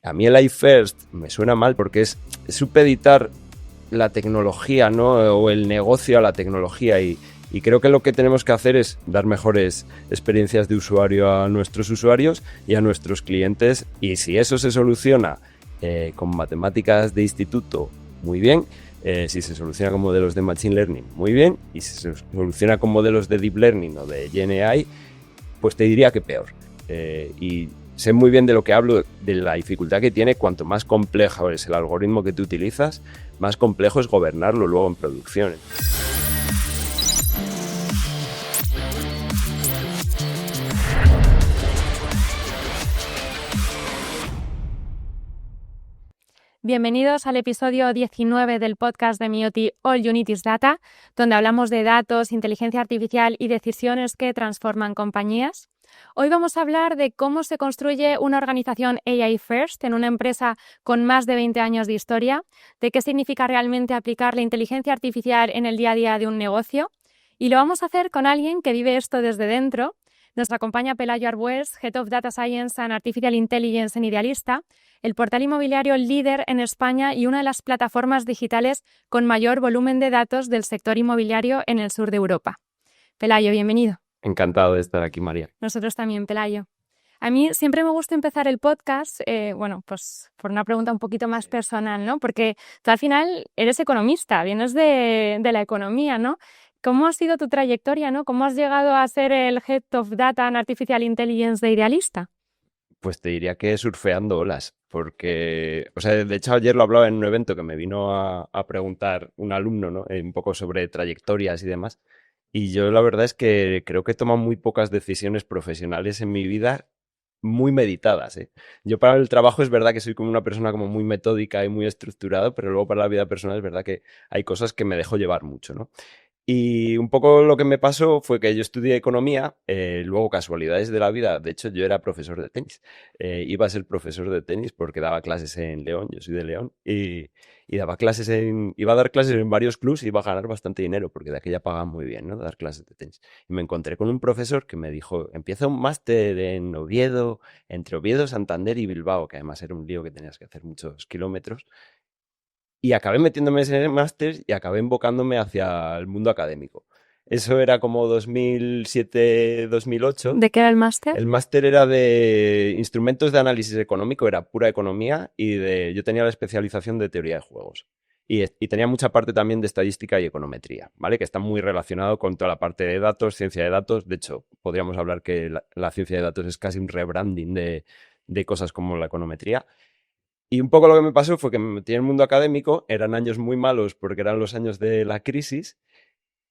A mí el AI First me suena mal porque es supeditar la tecnología, ¿no? O el negocio a la tecnología y creo que lo que tenemos que hacer es dar mejores experiencias de usuario a nuestros usuarios y a nuestros clientes, y si eso se soluciona con matemáticas de instituto, muy bien. Si se soluciona con modelos de Machine Learning, muy bien. Y si se soluciona con modelos de Deep Learning o de GenAI, pues te diría que peor. Y sé muy bien de lo que hablo, de la dificultad que tiene. Cuanto más complejo es el algoritmo que tú utilizas, más complejo es gobernarlo luego en producción. Bienvenidos al episodio 19 del podcast de Mioti All You Need Is Data, donde hablamos de datos, inteligencia artificial y decisiones que transforman compañías. Hoy vamos a hablar de cómo se construye una organización AI First en una empresa con más de 20 años de historia, de qué significa realmente aplicar la inteligencia artificial en el día a día de un negocio, y lo vamos a hacer con alguien que vive esto desde dentro. Nos acompaña Pelayo Arbués, Head of Data Science and Artificial Intelligence en Idealista, el portal inmobiliario líder en España y una de las plataformas digitales con mayor volumen de datos del sector inmobiliario en el sur de Europa. Pelayo, bienvenido. Encantado de estar aquí, María. Nosotros también, Pelayo. A mí siempre me gusta empezar el podcast, pues por una pregunta un poquito más personal, ¿no? Porque tú al final eres economista, vienes de la economía, ¿no? ¿Cómo ha sido tu trayectoria, ¿no? ¿Cómo has llegado a ser el Head of Data and Artificial Intelligence de Idealista? Pues te diría que surfeando olas, porque, o sea, de hecho ayer lo hablaba en un evento que me vino a preguntar un alumno, ¿no? Un poco sobre trayectorias y demás. Y yo la verdad es que creo que he tomado muy pocas decisiones profesionales en mi vida muy meditadas, ¿eh? Yo para el trabajo es verdad que soy como una persona como muy metódica y muy estructurada, pero luego para la vida personal es verdad que hay cosas que me dejo llevar mucho, ¿no? Y un poco lo que me pasó fue que yo estudié economía, luego casualidades de la vida, de hecho yo era profesor de tenis, iba a ser profesor de tenis porque daba clases en León, yo soy de León, y daba clases iba a dar clases en varios clubs y iba a ganar bastante dinero porque de aquella pagaban muy bien, ¿no? Dar clases de tenis. Y me encontré con un profesor que me dijo, empieza un máster en Oviedo, entre Oviedo, Santander y Bilbao, que además era un lío que tenías que hacer muchos kilómetros. Y acabé metiéndome en el máster y acabé invocándome hacia el mundo académico. Eso era como 2007-2008. ¿De qué era el máster? El máster era de instrumentos de análisis económico, era pura economía y yo tenía la especialización de teoría de juegos. Y tenía mucha parte también de estadística y econometría, ¿vale? Que está muy relacionado con toda la parte de datos, ciencia de datos. De hecho, podríamos hablar que la ciencia de datos es casi un rebranding de cosas como la econometría. Y un poco lo que me pasó fue que me metí en el mundo académico, eran años muy malos porque eran los años de la crisis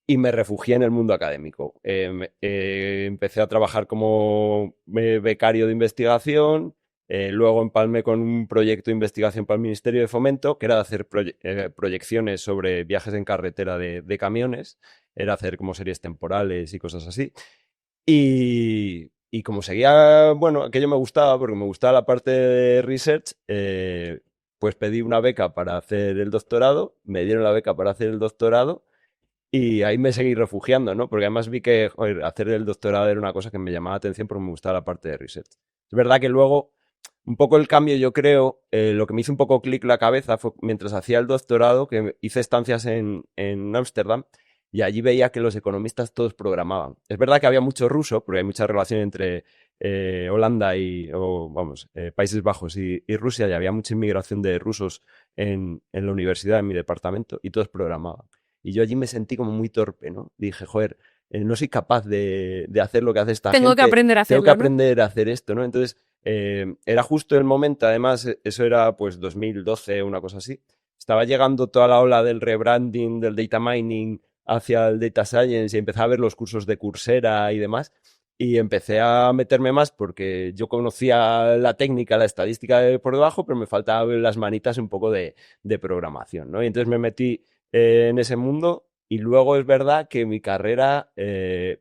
y me refugié en el mundo académico. Empecé a trabajar como becario de investigación, luego empalmé con un proyecto de investigación para el Ministerio de Fomento, que era hacer proyecciones sobre viajes en carretera de camiones, era hacer como series temporales y cosas así. Y como seguía, bueno, aquello me gustaba porque me gustaba la parte de research, pues pedí una beca para hacer el doctorado, me dieron la beca para hacer el doctorado y ahí me seguí refugiando, ¿no? Porque además vi que, joder, hacer el doctorado era una cosa que me llamaba la atención porque me gustaba la parte de research. Es verdad que luego, un poco el cambio, yo creo, lo que me hizo un poco clic la cabeza fue mientras hacía el doctorado, que hice estancias en Ámsterdam, y allí veía que los economistas todos programaban. Es verdad que había mucho ruso, porque hay mucha relación entre Holanda Países Bajos y Rusia, y había mucha inmigración de rusos en la universidad, en mi departamento, y todos programaban. Y yo allí me sentí como muy torpe, ¿no? Dije, joder, no soy capaz de hacer lo que hace esta gente. Tengo que aprender a hacerlo, Tengo que aprender a hacer esto, ¿no? Entonces, era justo el momento, además, eso era pues 2012, una cosa así. Estaba llegando toda la ola del rebranding, del data mining hacia el data science y empecé a ver los cursos de Coursera y demás. Y empecé a meterme más porque yo conocía la técnica, la estadística por debajo, pero me faltaban las manitas un poco de programación, ¿no? Y entonces me metí en ese mundo y luego es verdad que mi carrera,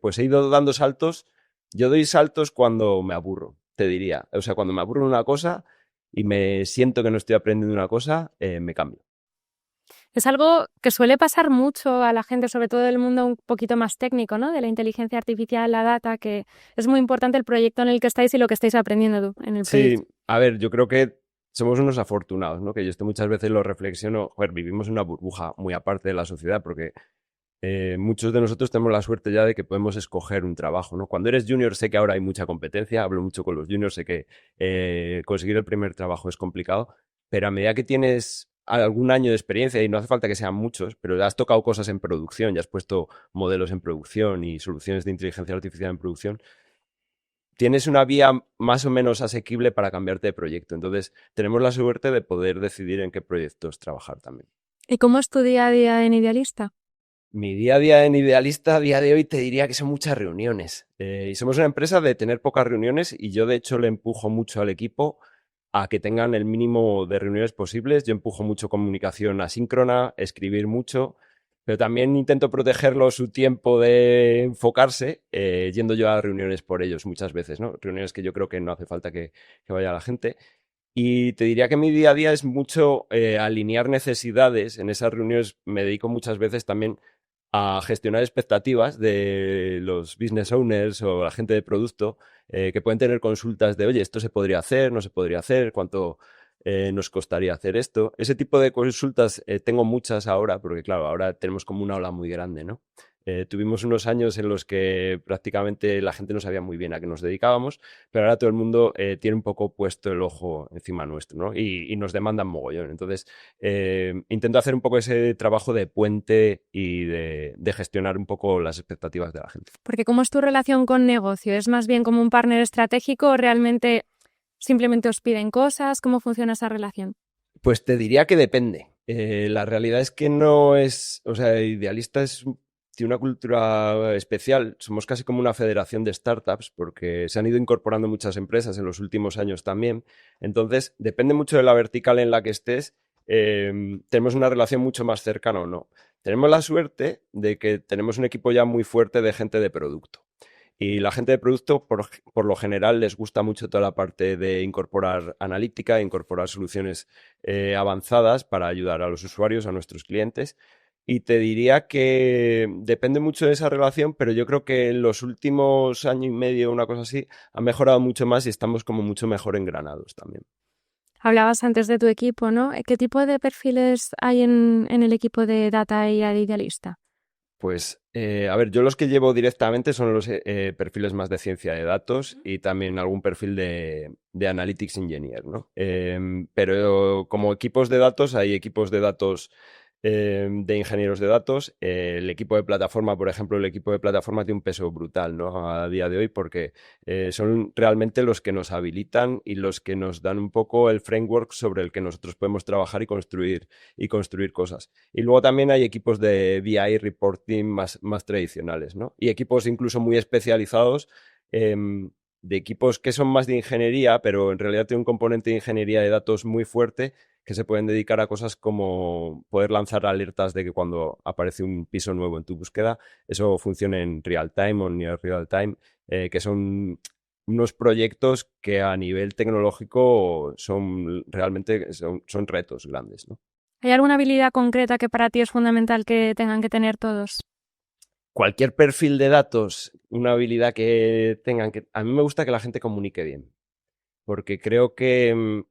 pues he ido dando saltos. Yo doy saltos cuando me aburro, te diría. O sea, cuando me aburro en una cosa y me siento que no estoy aprendiendo una cosa, me cambio. Es algo que suele pasar mucho a la gente, sobre todo del mundo un poquito más técnico, ¿no? De la inteligencia artificial, la data, que es muy importante el proyecto en el que estáis y lo que estáis aprendiendo tú en el proyecto. Sí, a ver, yo creo que somos unos afortunados, ¿no? Que yo esto muchas veces lo reflexiono. Joder, vivimos en una burbuja muy aparte de la sociedad porque muchos de nosotros tenemos la suerte ya de que podemos escoger un trabajo, ¿no? Cuando eres junior sé que ahora hay mucha competencia, hablo mucho con los juniors, sé que conseguir el primer trabajo es complicado, pero a medida que tienes algún año de experiencia, y no hace falta que sean muchos, pero ya has tocado cosas en producción, ya has puesto modelos en producción y soluciones de inteligencia artificial en producción, tienes una vía más o menos asequible para cambiarte de proyecto. Entonces, tenemos la suerte de poder decidir en qué proyectos trabajar también. ¿Y cómo es tu día a día en Idealista? Mi día a día en Idealista, a día de hoy, te diría que son muchas reuniones. Y somos una empresa de tener pocas reuniones y yo, de hecho, le empujo mucho al equipo a que tengan el mínimo de reuniones posibles. Yo empujo mucho comunicación asíncrona, escribir mucho, pero también intento protegerlo su tiempo de enfocarse, yendo yo a reuniones por ellos muchas veces, ¿no? Reuniones que yo creo que no hace falta que vaya la gente. Y te diría que mi día a día es mucho alinear necesidades. En esas reuniones me dedico muchas veces también a gestionar expectativas de los business owners o la gente de producto que pueden tener consultas de, oye, esto se podría hacer, no se podría hacer, cuánto nos costaría hacer esto. Ese tipo de consultas tengo muchas ahora, porque claro, ahora tenemos como una ola muy grande, ¿no? Tuvimos unos años en los que prácticamente la gente no sabía muy bien a qué nos dedicábamos, pero ahora todo el mundo tiene un poco puesto el ojo encima nuestro, ¿no? Y nos demandan mogollón. Entonces, intento hacer un poco ese trabajo de puente y de gestionar un poco las expectativas de la gente. Porque ¿cómo es tu relación con negocio? ¿Es más bien como un partner estratégico o realmente simplemente os piden cosas? ¿Cómo funciona esa relación? Pues te diría que depende. La realidad es que no es, o sea, Idealista tiene una cultura especial. Somos casi como una federación de startups porque se han ido incorporando muchas empresas en los últimos años también. Entonces, depende mucho de la vertical en la que estés. Tenemos una relación mucho más cercana o no. Tenemos la suerte de que tenemos un equipo ya muy fuerte de gente de producto. Y la gente de producto, por lo general, les gusta mucho toda la parte de incorporar analítica, incorporar soluciones avanzadas para ayudar a los usuarios, a nuestros clientes. Y te diría que depende mucho de esa relación, pero yo creo que en los últimos año y medio, una cosa así, ha mejorado mucho más y estamos como mucho mejor engranados también. Hablabas antes de tu equipo, ¿no? ¿Qué tipo de perfiles hay en el equipo de Data y de Idealista? Pues, a ver, yo los que llevo directamente son los perfiles más de ciencia de datos y también algún perfil de Analytics Engineer, ¿no? Pero como equipos de datos, hay equipos de datos de ingenieros de datos. El equipo de plataforma, por ejemplo, el equipo de plataforma tiene un peso brutal, ¿no? A día de hoy porque son realmente los que nos habilitan y los que nos dan un poco el framework sobre el que nosotros podemos trabajar y construir cosas. Y luego también hay equipos de BI reporting más tradicionales, ¿no? Y equipos incluso muy especializados, de equipos que son más de ingeniería, pero en realidad tiene un componente de ingeniería de datos muy fuerte que se pueden dedicar a cosas como poder lanzar alertas de que cuando aparece un piso nuevo en tu búsqueda, eso funcione en real time o near real time, que son unos proyectos que a nivel tecnológico son realmente son retos grandes, ¿no? ¿Hay alguna habilidad concreta que para ti es fundamental que tengan que tener todos? Cualquier perfil de datos, una habilidad que tengan que... A mí me gusta que la gente comunique bien, porque creo que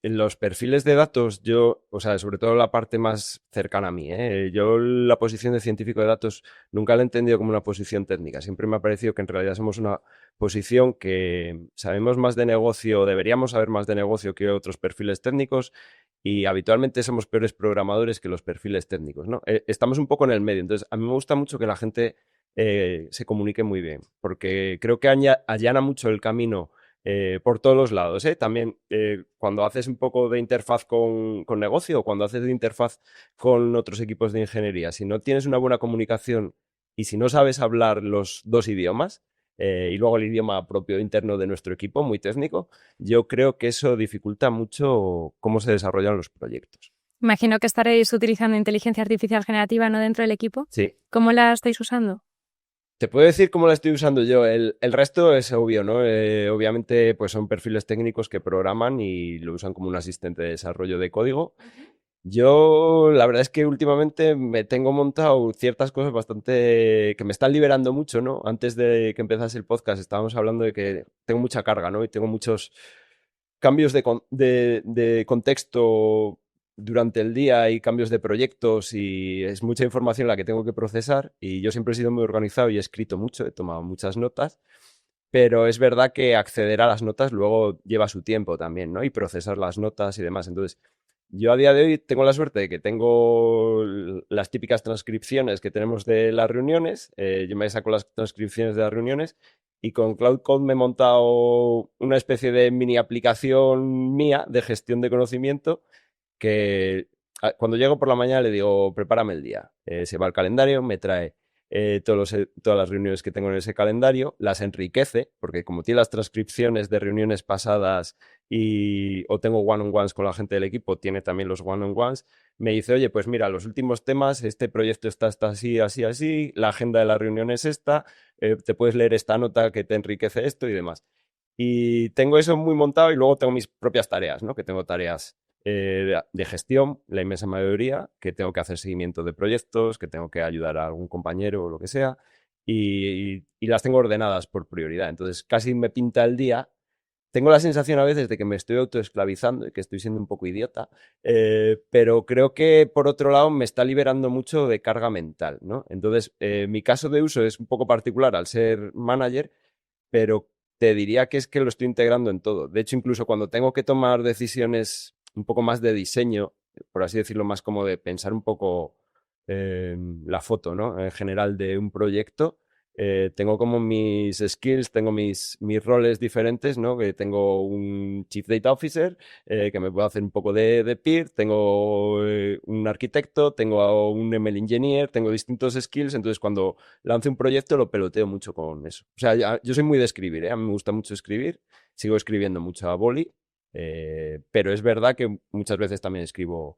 en los perfiles de datos, yo, o sea, sobre todo la parte más cercana a mí, yo la posición de científico de datos nunca la he entendido como una posición técnica. Siempre me ha parecido que en realidad somos una posición que sabemos más de negocio, deberíamos saber más de negocio que otros perfiles técnicos y habitualmente somos peores programadores que los perfiles técnicos, ¿no? Estamos un poco en el medio. Entonces, a mí me gusta mucho que la gente se comunique muy bien, porque creo que allana mucho el camino por todos los lados, ¿eh? También cuando haces un poco de interfaz con negocio o cuando haces de interfaz con otros equipos de ingeniería, si no tienes una buena comunicación y si no sabes hablar los dos idiomas, y luego el idioma propio interno de nuestro equipo, muy técnico, yo creo que eso dificulta mucho cómo se desarrollan los proyectos. Imagino que estaréis utilizando inteligencia artificial generativa, ¿no? Dentro del equipo. Sí. ¿Cómo la estáis usando? Te puedo decir cómo la estoy usando yo. El resto es obvio, ¿no? Obviamente, pues son perfiles técnicos que programan y lo usan como un asistente de desarrollo de código. Yo, la verdad es que últimamente me tengo montado ciertas cosas bastante que me están liberando mucho, ¿no? Antes de que empezase el podcast estábamos hablando de que tengo mucha carga, ¿no? Y tengo muchos cambios de contexto durante el día y cambios de proyectos y es mucha información la que tengo que procesar y yo siempre he sido muy organizado y he escrito mucho, he tomado muchas notas, pero es verdad que acceder a las notas luego lleva su tiempo también, ¿no? Y procesar las notas y demás. Entonces, yo a día de hoy tengo la suerte de que tengo las típicas transcripciones que tenemos de las reuniones, yo me saco las transcripciones de las reuniones y con Cloud Code me he montado una especie de mini aplicación mía de gestión de conocimiento que cuando llego por la mañana le digo, prepárame el día. Se va al calendario, me trae todas las reuniones que tengo en ese calendario, las enriquece, porque como tiene las transcripciones de reuniones pasadas o tengo one-on-ones con la gente del equipo, tiene también los one-on-ones, me dice, oye, pues mira, los últimos temas, este proyecto está así, así, así, la agenda de la reunión es esta, te puedes leer esta nota que te enriquece esto y demás. Y tengo eso muy montado y luego tengo mis propias tareas, ¿no? Que tengo tareas de gestión, la inmensa mayoría, que tengo que hacer seguimiento de proyectos, que tengo que ayudar a algún compañero o lo que sea, y las tengo ordenadas por prioridad. Entonces casi me pinta el día. Tengo la sensación a veces de que me estoy autoesclavizando y que estoy siendo un poco idiota, pero creo que por otro lado me está liberando mucho de carga mental, ¿no? Entonces, mi caso de uso es un poco particular al ser manager, pero te diría que es que lo estoy integrando en todo. De hecho, incluso cuando tengo que tomar decisiones un poco más de diseño, por así decirlo, más como de pensar un poco la foto, ¿no? En general de un proyecto, tengo como mis skills, tengo mis roles diferentes, ¿no? Que tengo un Chief Data Officer que me puede hacer un poco de peer, tengo un arquitecto, tengo un ML Engineer, tengo distintos skills, entonces cuando lance un proyecto lo peloteo mucho con eso. O sea, yo soy muy de escribir, ¿eh? A mí me gusta mucho escribir, sigo escribiendo mucho a boli, pero es verdad que muchas veces también escribo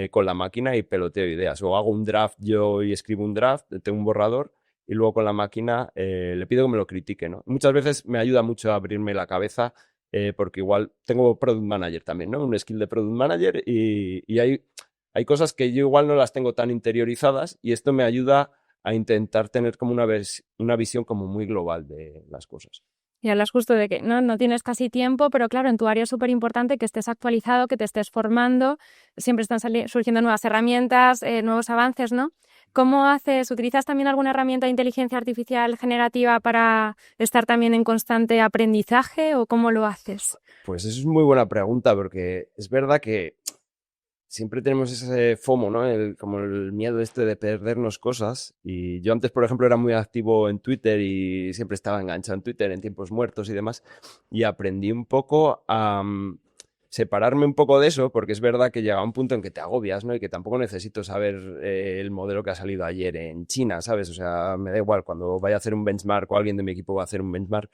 con la máquina y peloteo ideas. O hago un draft yo y escribo un draft, tengo un borrador y luego con la máquina le pido que me lo critique, ¿no? Muchas veces me ayuda mucho a abrirme la cabeza porque igual tengo Product Manager también, ¿no? Un skill de Product Manager y hay cosas que yo igual no las tengo tan interiorizadas y esto me ayuda a intentar tener como una visión como muy global de las cosas. Y hablas justo de que no tienes casi tiempo, pero claro, en tu área es súper importante que estés actualizado, que te estés formando, siempre están surgiendo nuevas herramientas, nuevos avances, ¿no? ¿Cómo haces? ¿Utilizas también alguna herramienta de inteligencia artificial generativa para estar también en constante aprendizaje o cómo lo haces? Pues eso es muy buena pregunta porque es verdad que siempre tenemos ese FOMO, ¿no? Como el miedo de perdernos cosas. Y yo antes, por ejemplo, era muy activo en Twitter y siempre estaba enganchado en Twitter en tiempos muertos y demás. Y aprendí un poco a separarme un poco de eso, porque es verdad que llega un punto en que te agobias, ¿no? Y que tampoco necesito saber el modelo que ha salido ayer en China, ¿sabes? O sea, me da igual, cuando vaya a hacer un benchmark o alguien de mi equipo va a hacer un benchmark,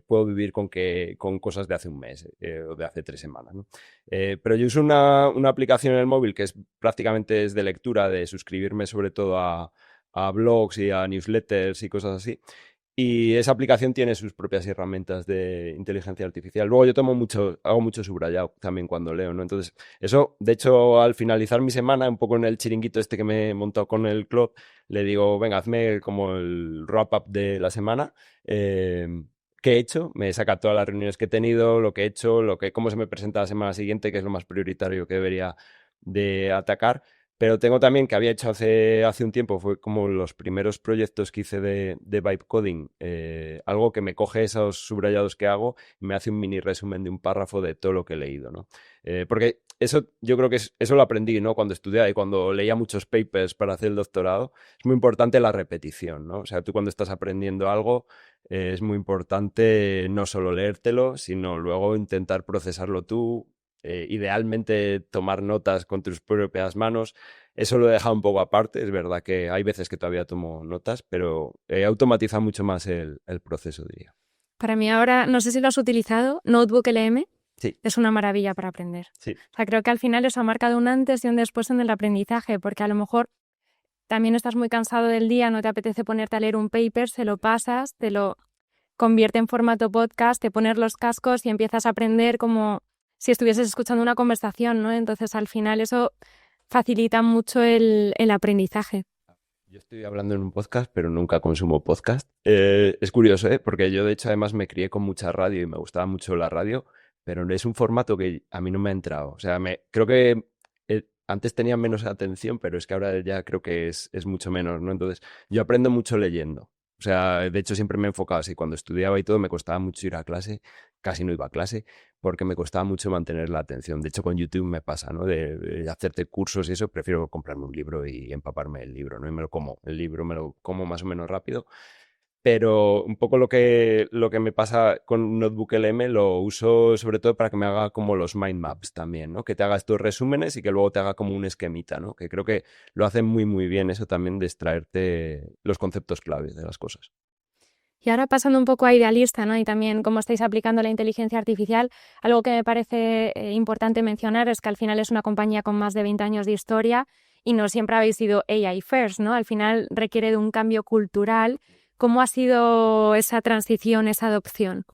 puedo vivir con cosas de hace un mes o de hace 3 semanas, ¿no? Pero yo uso una aplicación en el móvil que es prácticamente es de lectura, de suscribirme sobre todo a blogs y a newsletters y cosas así. Y esa aplicación tiene sus propias herramientas de inteligencia artificial. Luego yo hago mucho subrayado también cuando leo, ¿no? Entonces, eso, de hecho, al finalizar mi semana, un poco en el chiringuito este que me he montado con el club, le digo, venga, hazme como el wrap-up de la semana. ¿Qué he hecho? Me saca todas las reuniones que he tenido, lo que he hecho, cómo se me presenta la semana siguiente, que es lo más prioritario que debería de atacar. Pero tengo también que había hecho hace un tiempo, fue como los primeros proyectos que hice de vibe coding, algo que me coge esos subrayados que hago y me hace un mini resumen de un párrafo de todo lo que he leído, ¿no? Porque eso yo creo que eso lo aprendí, ¿no? Cuando estudiaba y cuando leía muchos papers para hacer el doctorado, es muy importante la repetición, ¿no? O sea, tú cuando estás aprendiendo algo, es muy importante no solo leértelo, sino luego intentar procesarlo tú, idealmente tomar notas con tus propias manos. Eso lo he dejado un poco aparte, es verdad que hay veces que todavía tomo notas, pero he automatizado mucho más el proceso, diría. Para mí ahora, no sé si lo has utilizado, Notebook LM. Sí. Es una maravilla para aprender. Sí. O sea, creo que al final eso ha marcado un antes y un después en el aprendizaje, porque a lo mejor también estás muy cansado del día, no te apetece ponerte a leer un paper, se lo pasas, te lo convierte en formato podcast, te pones los cascos y empiezas a aprender como si estuvieses escuchando una conversación, ¿no? Entonces, al final eso facilita mucho el aprendizaje. Yo estoy hablando en un podcast, pero nunca consumo podcast. Es curioso, ¿eh? Porque yo, de hecho, además me crié con mucha radio y me gustaba mucho la radio, pero es un formato que a mí no me ha entrado. O sea, creo que antes tenía menos atención, pero es que ahora ya creo que es mucho menos, ¿no? Entonces, yo aprendo mucho leyendo. O sea, de hecho siempre me he enfocado así. Cuando estudiaba y todo me costaba mucho ir a clase, casi no iba a clase, porque me costaba mucho mantener la atención. De hecho, con YouTube me pasa, ¿no? De hacerte cursos y eso, prefiero comprarme un libro y empaparme el libro, ¿no? Y me lo como. El libro me lo como más o menos rápido. Pero un poco lo que me pasa con Notebook LM lo uso sobre todo para que me haga como los mind maps también, ¿no? Que te haga estos resúmenes y que luego te haga como un esquemita, ¿no? Que creo que lo hace muy, muy bien eso también de extraerte los conceptos claves de las cosas. Y ahora pasando un poco a idealista, ¿no? Y también cómo estáis aplicando la inteligencia artificial, algo que me parece importante mencionar es que al final es una compañía con más de 20 años de historia y no siempre habéis sido AI first, ¿no? Al final requiere de un cambio cultural. ¿Cómo ha sido esa transición, esa adopción?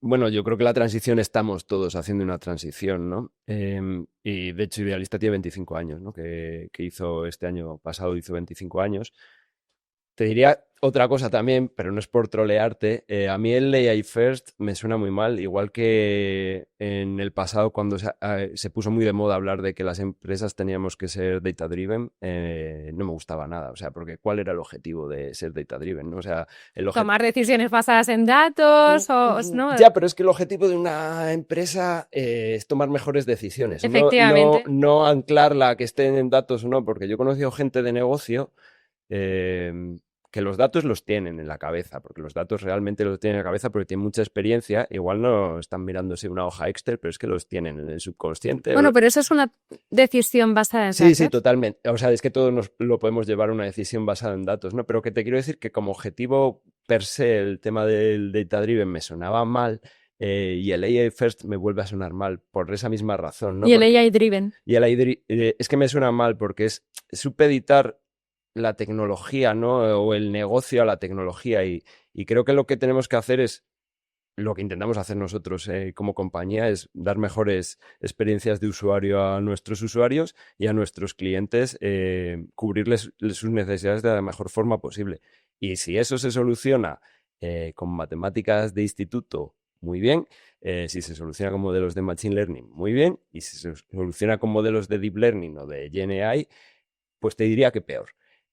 Bueno, yo creo que la transición estamos todos haciendo una transición, ¿no? Y de hecho Idealista tiene 25 años, ¿no? Que hizo este año pasado, hizo 25 años. Te diría otra cosa también, pero no es por trolearte. A mí el AI First me suena muy mal, igual que en el pasado cuando se puso muy de moda hablar de que las empresas teníamos que ser data driven, no me gustaba nada. O sea, porque ¿cuál era el objetivo de ser data driven? ¿No? O sea, Tomar decisiones basadas en datos ¿no? ya, pero es que el objetivo de una empresa es tomar mejores decisiones, Efectivamente. no anclarla a que estén en datos o no, porque yo he conocido gente de negocio eh, que los datos los tienen en la cabeza, porque los datos realmente los tienen en la cabeza porque tienen mucha experiencia, igual no están mirándose una hoja Excel, pero es que los tienen en el subconsciente. Bueno, pero eso es una decisión basada en Sí, sí, datos. totalmente. O sea, es que todos nos lo podemos llevar a una decisión basada en datos, ¿no? Pero que te quiero decir que como objetivo per se el tema del data driven me sonaba mal y el AI first me vuelve a sonar mal por esa misma razón, ¿no? Y el Porque, AI driven. y el es que me suena mal porque es supeditar la tecnología, ¿no? O el negocio a la tecnología y creo que lo que tenemos que hacer es lo que intentamos hacer nosotros como compañía es dar mejores experiencias de usuario a nuestros usuarios y a nuestros clientes, cubrirles sus necesidades de la mejor forma posible. Y si eso se soluciona con matemáticas de instituto, muy bien. Si se soluciona con modelos de Machine Learning, muy bien. Y si se soluciona con modelos de Deep Learning o de GenAI, pues te diría que peor.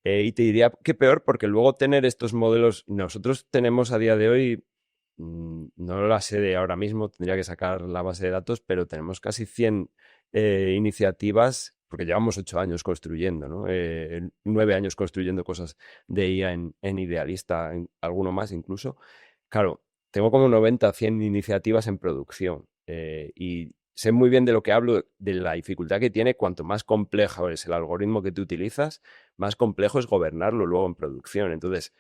Y te diría que peor porque luego tener estos modelos, nosotros tenemos a día de hoy no la sé de ahora mismo, tendría que sacar la base de datos, pero tenemos casi 100 iniciativas, porque llevamos 8 años construyendo, ¿no? 9 años construyendo cosas de IA en Idealista, alguno más incluso. Claro, tengo como 90, 100 iniciativas en producción y sé muy bien de lo que hablo, de la dificultad que tiene. Cuanto más complejo es el algoritmo que tú utilizas, más complejo es gobernarlo luego en producción. Entonces,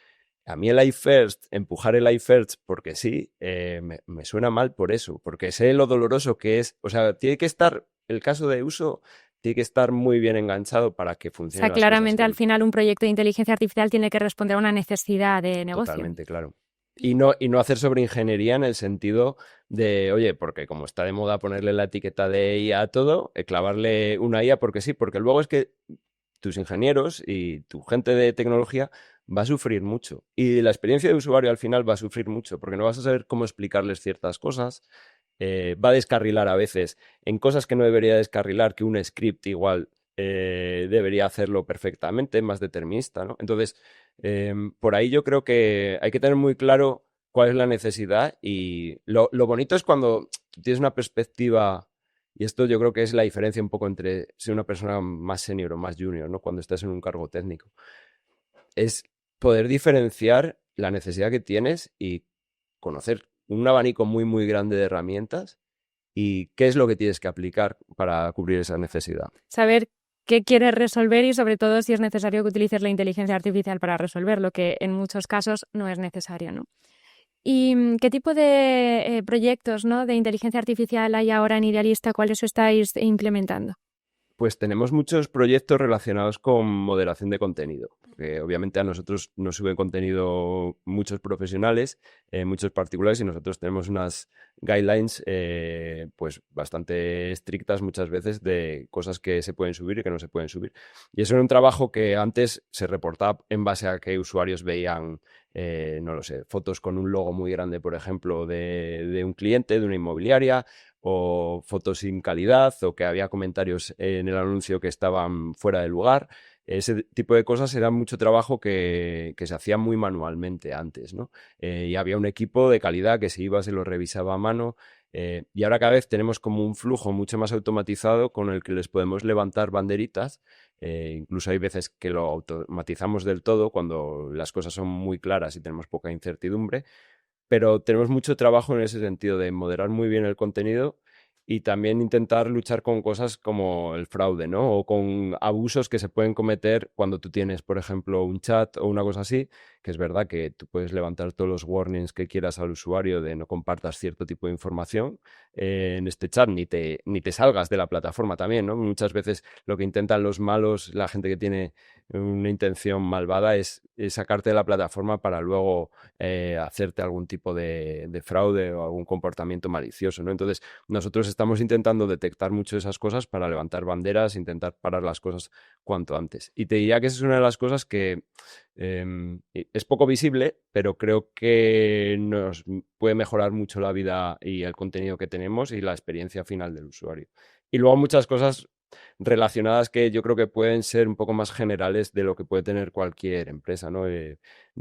a mí el iFirst, empujar el iFirst porque sí, me suena mal por eso, porque sé lo doloroso que es. O sea, tiene que estar, el caso de uso, tiene que estar muy bien enganchado para que O funcionen sea, las cosas claramente al bien. final un proyecto de inteligencia artificial tiene que responder a una necesidad de negocio. Totalmente, claro. Y no hacer sobreingeniería en el sentido de, oye, porque como está de moda ponerle la etiqueta de IA a todo, clavarle una IA porque sí, porque luego es que tus ingenieros y tu gente de tecnología va a sufrir mucho. Y la experiencia de usuario al final va a sufrir mucho, porque no vas a saber cómo explicarles ciertas cosas. Va a descarrilar a veces en cosas que no debería descarrilar, que un script igual debería hacerlo perfectamente, más determinista, ¿no? Entonces, por ahí yo creo que hay que tener muy claro cuál es la necesidad y lo bonito es cuando tienes una perspectiva, y esto yo creo que es la diferencia un poco entre ser una persona más senior o más junior, ¿no? Cuando estás en un cargo técnico, es poder diferenciar la necesidad que tienes y conocer un abanico muy, muy grande de herramientas y qué es lo que tienes que aplicar para cubrir esa necesidad. Saber qué quieres resolver y sobre todo si es necesario que utilices la inteligencia artificial para resolverlo, que en muchos casos no es necesario, ¿no? ¿Y qué tipo de proyectos, ¿no? de inteligencia artificial hay ahora en Idealista? ¿Cuáles estáis implementando? Pues tenemos muchos proyectos relacionados con moderación de contenido, que obviamente a nosotros nos suben contenido muchos profesionales, muchos particulares, y nosotros tenemos unas guidelines pues bastante estrictas muchas veces de cosas que se pueden subir y que no se pueden subir. Y eso era un trabajo que antes se reportaba en base a que usuarios veían, no lo sé, fotos con un logo muy grande, por ejemplo, de un cliente, de una inmobiliaria, o fotos sin calidad, o que había comentarios en el anuncio que estaban fuera de lugar. Ese tipo de cosas era mucho trabajo que se hacía muy manualmente antes, ¿no? Y había un equipo de calidad que se iba, se lo revisaba a mano. Y ahora cada vez tenemos como un flujo mucho más automatizado con el que les podemos levantar banderitas. Incluso hay veces que lo automatizamos del todo cuando las cosas son muy claras y tenemos poca incertidumbre, pero tenemos mucho trabajo en ese sentido de moderar muy bien el contenido y también intentar luchar con cosas como el fraude, ¿no? O con abusos que se pueden cometer cuando tú tienes, por ejemplo, un chat o una cosa así, que es verdad que tú puedes levantar todos los warnings que quieras al usuario de no compartas cierto tipo de información en este chat, ni te salgas de la plataforma también, ¿no? Muchas veces lo que intentan los malos, la gente que tiene una intención malvada, es sacarte de la plataforma para luego hacerte algún tipo de fraude o algún comportamiento malicioso, ¿no? Entonces, nosotros estamos intentando detectar mucho esas cosas para levantar banderas, intentar parar las cosas cuanto antes. Y te diría que esa es una de las cosas que es poco visible, pero creo que nos puede mejorar mucho la vida y el contenido que tenemos y la experiencia final del usuario. Y luego muchas cosas relacionadas que yo creo que pueden ser un poco más generales de lo que puede tener cualquier empresa, ¿no? De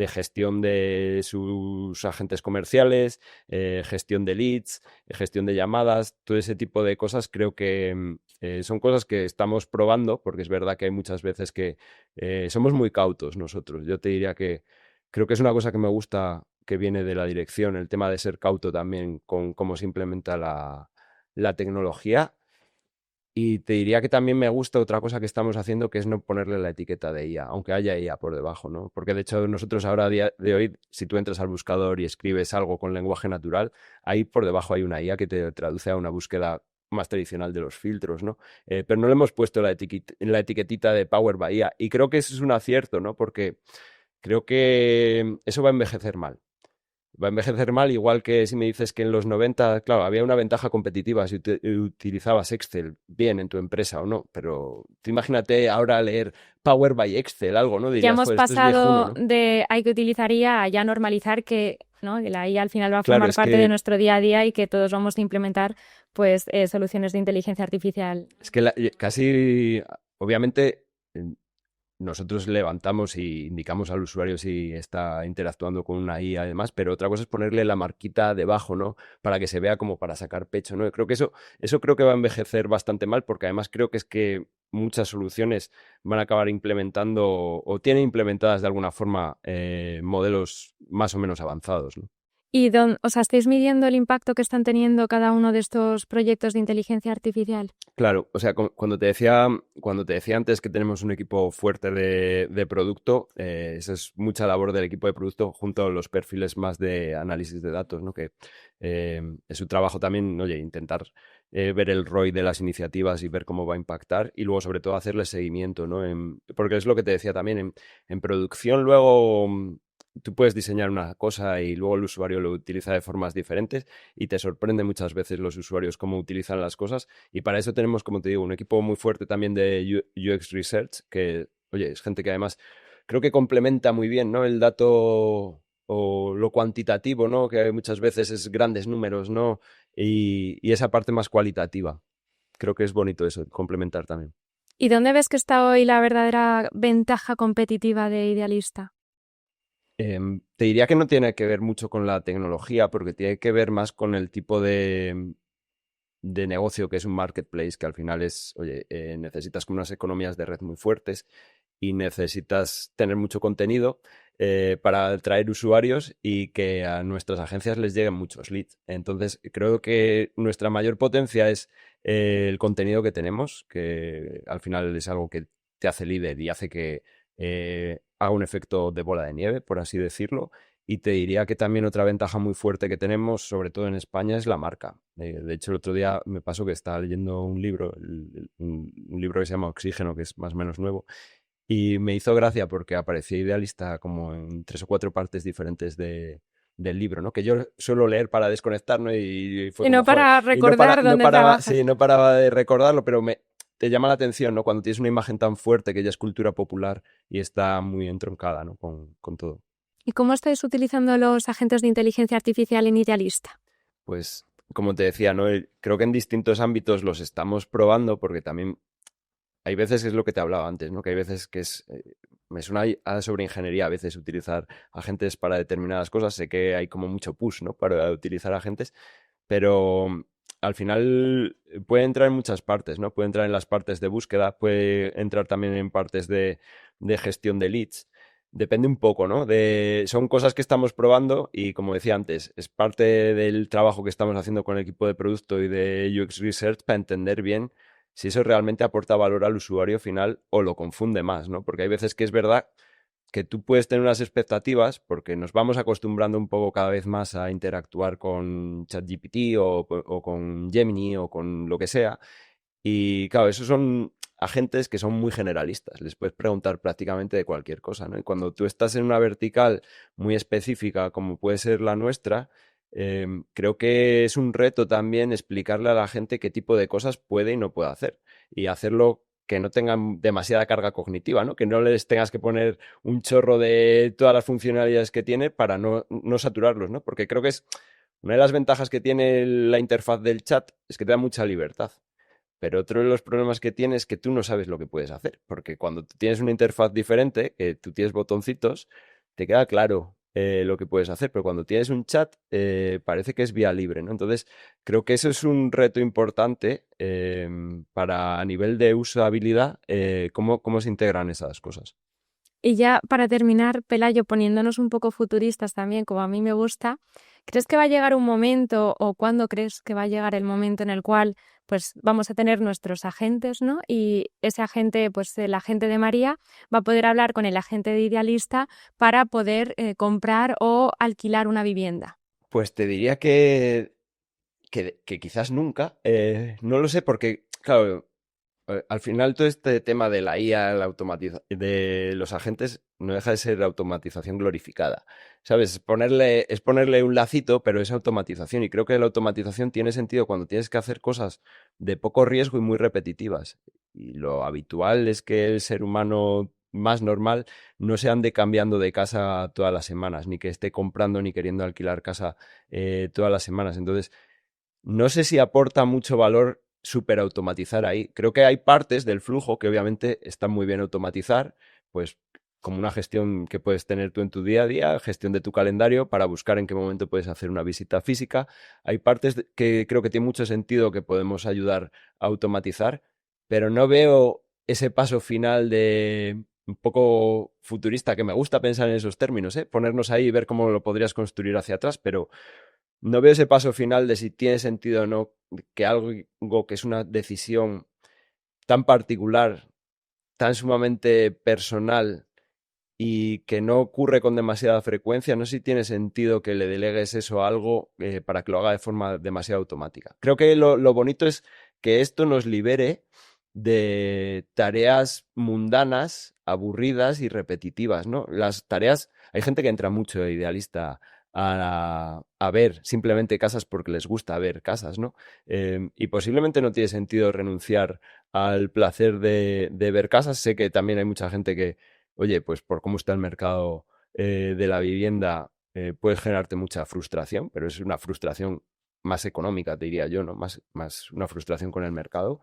gestión de sus agentes comerciales, gestión de leads, gestión de llamadas, todo ese tipo de cosas creo que son cosas que estamos probando, porque es verdad que hay muchas veces que somos muy cautos nosotros. Yo te diría que creo que es una cosa que me gusta que viene de la dirección, el tema de ser cauto también con cómo se implementa la tecnología. Y te diría que también me gusta otra cosa que estamos haciendo, que es no ponerle la etiqueta de IA, aunque haya IA por debajo, ¿no? Porque de hecho nosotros ahora a día de hoy, si tú entras al buscador y escribes algo con lenguaje natural, ahí por debajo hay una IA que te traduce a una búsqueda más tradicional de los filtros, ¿no? Pero no le hemos puesto la etiquetita de Power by IA. Y creo que eso es un acierto, ¿no? Porque creo que eso va a envejecer mal. Va a envejecer mal, igual que si me dices que en los 90, claro, había una ventaja competitiva si utilizabas Excel bien en tu empresa o no, pero tú imagínate ahora leer Power by Excel, algo, ¿no? Ya Dirías, hemos joder, esto es viejuno, pasado ¿no? de hay que utilizar IA a ya normalizar que, ¿no? Que la IA al final va a Claro, formar es parte de que, nuestro día a día y que todos vamos a implementar pues soluciones de inteligencia artificial. es que casi, obviamente, nosotros levantamos y indicamos al usuario si está interactuando con una IA además, pero otra cosa es ponerle la marquita debajo, ¿no? Para que se vea como para sacar pecho, ¿no? Creo que eso creo que va a envejecer bastante mal porque además creo que es que muchas soluciones van a acabar implementando o tienen implementadas de alguna forma modelos más o menos avanzados, ¿no? ¿Y o sea, estáis midiendo el impacto que están teniendo cada uno de estos proyectos de inteligencia artificial? Claro, o sea, cuando te decía antes que tenemos un equipo fuerte de producto, esa es mucha labor del equipo de producto junto a los perfiles más de análisis de datos, ¿no? Que es su trabajo también, oye, intentar ver el ROI de las iniciativas y ver cómo va a impactar y luego sobre todo hacerle seguimiento, ¿no? Porque es lo que te decía también, en producción luego tú puedes diseñar una cosa y luego el usuario lo utiliza de formas diferentes y te sorprende muchas veces los usuarios cómo utilizan las cosas. Y para eso tenemos, como te digo, un equipo muy fuerte también de UX Research, que, oye, es gente que además creo que complementa muy bien, ¿no? El dato o lo cuantitativo, ¿no? Que muchas veces es grandes números, ¿no? Y esa parte más cualitativa. Creo que es bonito eso, complementar también. ¿Y dónde ves que está hoy la verdadera ventaja competitiva de Idealista? Te diría que no tiene que ver mucho con la tecnología, porque tiene que ver más con el tipo de negocio que es un marketplace, que al final es, oye, necesitas como unas economías de red muy fuertes y necesitas tener mucho contenido para atraer usuarios y que a nuestras agencias les lleguen muchos leads. Entonces, creo que nuestra mayor potencia es el contenido que tenemos, que al final es algo que te hace líder y hace que haga un efecto de bola de nieve, por así decirlo. Y te diría que también otra ventaja muy fuerte que tenemos, sobre todo en España, es la marca. De hecho, el otro día me pasó que estaba leyendo un libro, un libro que se llama Oxígeno, que es más o menos nuevo, y me hizo gracia porque aparecía Idealista como en 3 o 4 partes diferentes del libro, ¿no? Que yo suelo leer para desconectar, ¿no? Y fue Y no como, joder, para y no, recordar no dónde paraba, trabajas. sí, no paraba de recordarlo, pero te llama la atención, ¿no? Cuando tienes una imagen tan fuerte que ya es cultura popular y está muy entroncada, ¿no? Con todo. ¿Y cómo estáis utilizando los agentes de inteligencia artificial en Idealista? Pues como te decía, ¿no? Creo que en distintos ámbitos los estamos probando porque también hay veces que es lo que te hablaba antes, ¿no? Que hay veces que me suena sobre ingeniería a veces utilizar agentes para determinadas cosas. Sé que hay como mucho push, ¿no? Para utilizar agentes, pero al final puede entrar en muchas partes, ¿no? Puede entrar en las partes de búsqueda, puede entrar también en partes de gestión de leads. Depende un poco, ¿no? Son cosas que estamos probando y, como decía antes, es parte del trabajo que estamos haciendo con el equipo de producto y de UX Research para entender bien si eso realmente aporta valor al usuario final o lo confunde más, ¿no? Porque hay veces que es verdad que tú puedes tener unas expectativas porque nos vamos acostumbrando un poco cada vez más a interactuar con ChatGPT o con Gemini o con lo que sea. Y claro, esos son agentes que son muy generalistas. Les puedes preguntar prácticamente de cualquier cosa, ¿no? Y cuando tú estás en una vertical muy específica, como puede ser la nuestra, creo que es un reto también explicarle a la gente qué tipo de cosas puede y no puede hacer. Y hacerlo que no tengan demasiada carga cognitiva, ¿no? Que no les tengas que poner un chorro de todas las funcionalidades que tiene para no saturarlos, ¿no? Porque creo que es una de las ventajas que tiene la interfaz del chat es que te da mucha libertad. Pero otro de los problemas que tienes es que tú no sabes lo que puedes hacer, porque cuando tú tienes una interfaz diferente, que tú tienes botoncitos, te queda claro lo que puedes hacer, pero cuando tienes un chat parece que es vía libre, ¿no? Entonces, creo que eso es un reto importante para a nivel de usabilidad, cómo se integran esas cosas. Y ya para terminar, Pelayo, poniéndonos un poco futuristas también, como a mí me gusta, ¿crees que va a llegar un momento o cuándo crees que va a llegar el momento en el cual pues vamos a tener nuestros agentes, ¿no? Y ese agente, pues el agente de María, va a poder hablar con el agente de Idealista para poder comprar o alquilar una vivienda? Pues te diría que quizás nunca, no lo sé porque, claro, al final todo este tema de la IA, de los agentes, no deja de ser automatización glorificada. ¿Sabes? Es ponerle un lacito, pero es automatización. Y creo que la automatización tiene sentido cuando tienes que hacer cosas de poco riesgo y muy repetitivas. Y lo habitual es que el ser humano más normal no se ande cambiando de casa todas las semanas, ni que esté comprando ni queriendo alquilar casa todas las semanas. Entonces, no sé si aporta mucho valor superautomatizar ahí. Creo que hay partes del flujo que obviamente están muy bien automatizar, pues como una gestión que puedes tener tú en tu día a día, gestión de tu calendario para buscar en qué momento puedes hacer una visita física. Hay partes que creo que tiene mucho sentido que podemos ayudar a automatizar, pero no veo ese paso final de un poco futurista, que me gusta pensar en esos términos, ¿eh? Ponernos ahí y ver cómo lo podrías construir hacia atrás, pero no veo ese paso final de si tiene sentido o no que algo que es una decisión tan particular, tan sumamente personal y que no ocurre con demasiada frecuencia, no sé si tiene sentido que le delegues eso a algo para que lo haga de forma demasiado automática. Creo que lo bonito es que esto nos libere de tareas mundanas, aburridas y repetitivas, ¿no? Las tareas, hay gente que entra mucho de idealista a ver simplemente casas porque les gusta ver casas, ¿no? Y posiblemente no tiene sentido renunciar al placer de ver casas. Sé que también hay mucha gente que, oye, pues por cómo está el mercado de la vivienda, puede generarte mucha frustración, pero es una frustración más económica, te diría yo, ¿no? Más una frustración con el mercado.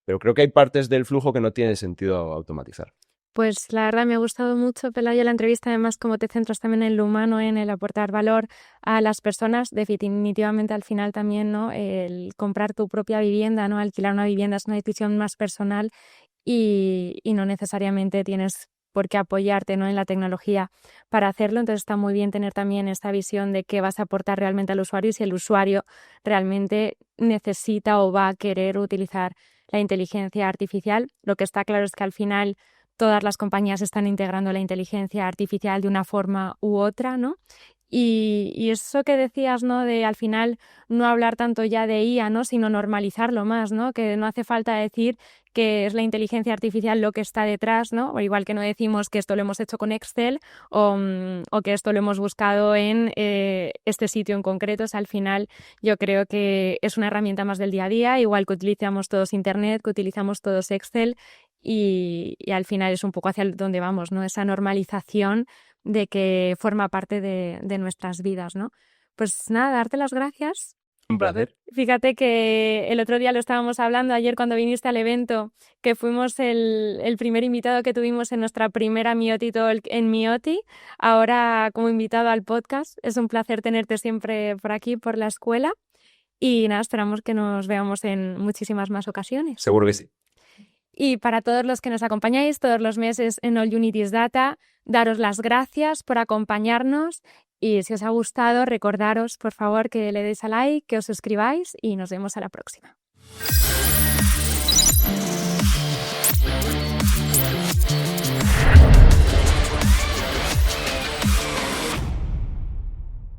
Pero creo que hay partes del flujo que no tiene sentido automatizar. Pues la verdad me ha gustado mucho, Pelayo, la entrevista, además como te centras también en lo humano, en el aportar valor a las personas, definitivamente al final también, ¿no? El comprar tu propia vivienda, ¿no? Alquilar una vivienda es una decisión más personal y no necesariamente tienes por qué apoyarte, ¿no? En la tecnología para hacerlo. Entonces está muy bien tener también esta visión de qué vas a aportar realmente al usuario y si el usuario realmente necesita o va a querer utilizar la inteligencia artificial. Lo que está claro es que al final todas las compañías están integrando la inteligencia artificial de una forma u otra, ¿no? Y eso que decías, ¿no? De al final no hablar tanto ya de IA, ¿no? Sino normalizarlo más, ¿no? Que no hace falta decir que es la inteligencia artificial lo que está detrás, ¿no? O igual que no decimos que esto lo hemos hecho con Excel o que esto lo hemos buscado en este sitio en concreto. O sea, al final yo creo que es una herramienta más del día a día, igual que utilizamos todos Internet, que utilizamos todos Excel y al final es un poco hacia donde vamos, ¿no? Esa normalización de que forma parte de nuestras vidas, ¿no? Pues nada, darte las gracias Un placer. Fíjate que el otro día lo estábamos hablando, ayer cuando viniste al evento, que fuimos el primer invitado que tuvimos en nuestra primera Mioti Talk en Mioti, ahora como invitado al podcast. Es un placer tenerte siempre por aquí, por la escuela. Y nada, esperamos que nos veamos en muchísimas más ocasiones. Seguro que sí. Y para todos los que nos acompañáis todos los meses en All You Need Is Data, daros las gracias por acompañarnos y si os ha gustado, recordaros por favor que le deis a like, que os suscribáis y nos vemos a la próxima.